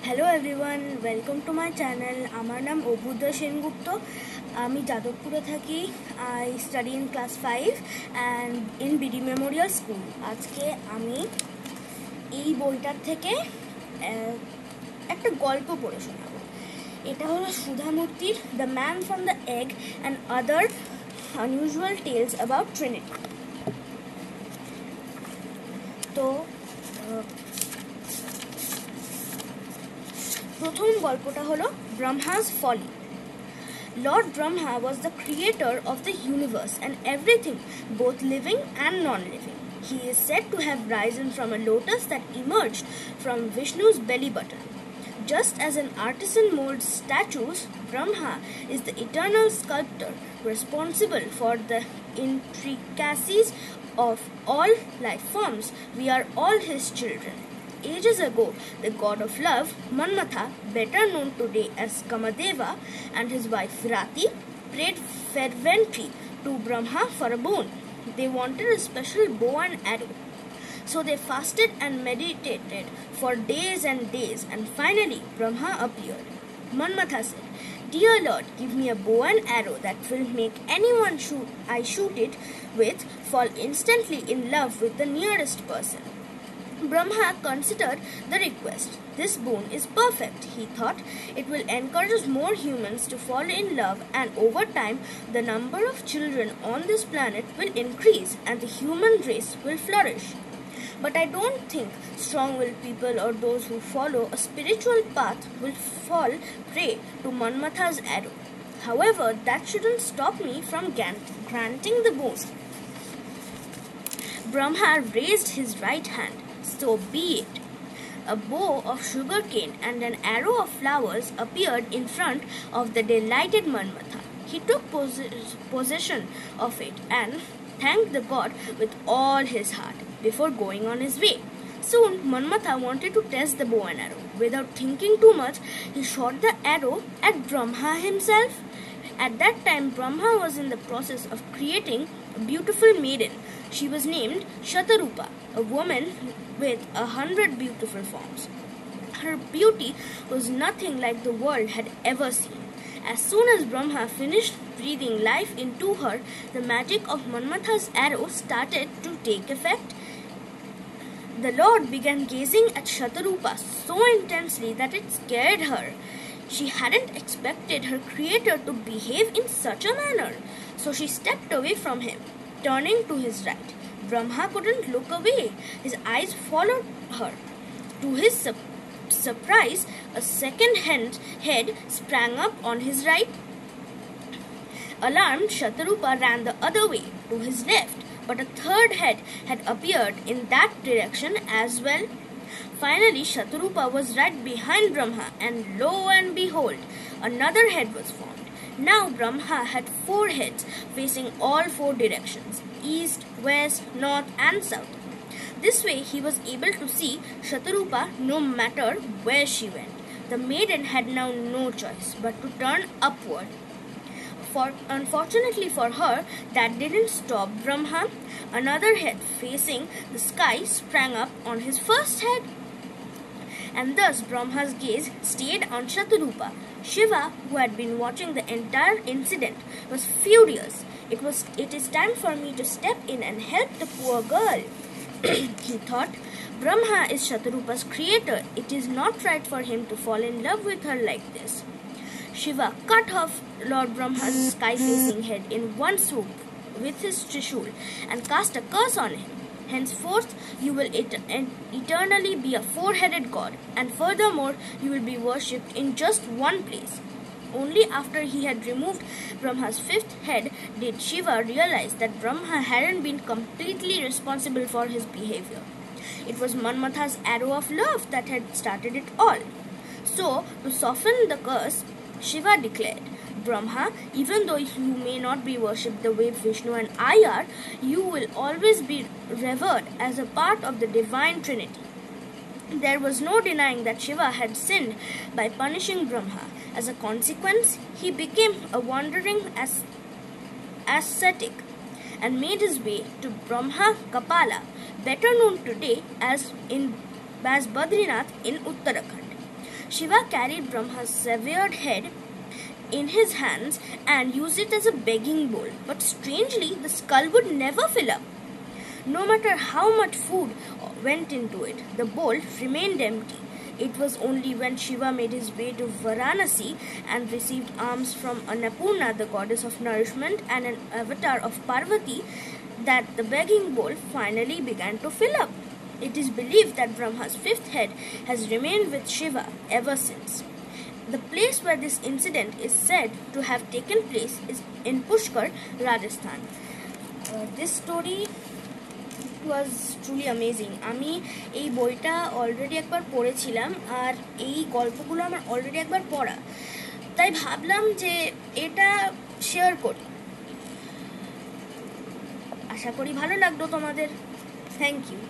Hello everyone, welcome to my channel. আমার নাম অভ্যুদয় সেনগুপ্ত। আমি যাদবপুরে থাকি। I study in class 5 and in BD Memorial School. আজকে আমি এই বইটার থেকে একটা গল্প পড়ে শোনাবো। এটা হলো সুধা মূর্তির The Man from the Egg and Other Unusual Tales About Trinity। তো প্রথম গল্পটা হলো Brahma's Folly. Lord Brahma was the creator of the universe and everything, both living and non-living. He is said to have risen from a lotus that emerged from Vishnu's belly button. Just as an artisan molds statues, Brahma is the eternal sculptor responsible for the intricacies of all life forms. We are all his children. Ages ago, the god of love, Manmatha, better known today as Kamadeva, and his wife Virati prayed fervently to Brahma for a boon. They wanted a special bow and arrow. So they fasted and meditated for days and days, and finally Brahma appeared. Manmatha said, "Dear Lord, give me a bow and arrow that will make anyone I shoot it with fall instantly in love with the nearest person." Brahma considered the request. This boon is perfect, he thought. It will encourage more humans to fall in love, and over time the number of children on this planet will increase and the human race will flourish. But I don't think strong-willed people or those who follow a spiritual path will fall prey to Manmatha's arrow. However, that shouldn't stop me from granting the boon. Brahma raised his right hand. So be it. A bow of sugarcane and an arrow of flowers appeared in front of the delighted Manmatha. He took possession of it and thanked the god with all his heart before going on his way. Soon, Manmatha wanted to test the bow and arrow. Without thinking too much, he shot the arrow at Brahma himself. At that time, Brahma was in the process of creating a beautiful maiden. She was named Shatarupa, a woman with 100 beautiful forms. Her beauty was nothing like the world had ever seen. As soon as Brahma finished breathing life into her, the magic of Manmatha's arrow started to take effect. The Lord began gazing at Shatarupa so intensely that it scared her. She hadn't expected her creator to behave in such a manner, so she stepped away from him, turning to his right. Brahma couldn't look away. His eyes followed her. To his surprise, a second head sprang up on his right. Alarmed, Shatarupa ran the other way, to his left, but a third head had appeared in that direction as well. Finally, Shatarupa was right behind Brahma, and lo and behold, another head was formed. Now Brahma had 4 heads facing all 4 directions: east, west, north and south. This way he was able to see Shatarupa no matter where she went. The maiden had now no choice but to turn upward. Unfortunately for her, that didn't stop Brahma. Another head facing the sky sprang up on his first head, and thus Brahma's gaze stayed on Shatarupa. Shiva, who had been watching the entire incident, was furious. It is time for me to step in and help the poor girl. He thought, Brahma is Shatarupa's creator. It is not right for him to fall in love with her like this. Shiva cut off Lord Brahma's sky-facing head in one swoop with his trishul and cast a curse on him. Henceforth, you will eternally be a 4-headed god, and furthermore, you will be worshipped in just one place. Only after he had removed Brahma's 5th head did Shiva realize that Brahma hadn't been completely responsible for his behavior. It was Manmatha's arrow of love that had started it all. So, to soften the curse, Shiva declared, Brahma, even though you may not be worshipped the way Vishnu and I are, you will always be revered as a part of the divine trinity. There was no denying that Shiva had sinned by punishing Brahma. As a consequence, he became a wandering ascetic and made his way to Brahma Kapala, better known today as Badrinath in Uttarakhand. Shiva carried Brahma's severed head in his hands and used it as a begging bowl. But strangely, the skull would never fill up. No matter how much food went into it, the bowl remained empty. It was only when Shiva made his way to Varanasi and received alms from Annapurna, the goddess of nourishment and an avatar of Parvati, that the begging bowl finally began to fill up. It is believed that Brahma's fifth head has remained with Shiva ever since. The place where this incident is said to have taken place is in Pushkar, Rajasthan. This story was truly amazing. আমি এই বইটা already একবার পড়েছিলাম আর এই গল্পগুলো আমার already একবার পড়া, তাই ভাবলাম যে এটা শেয়ার করি। আশা করি ভালো লাগলো তোমাদের। Thank you.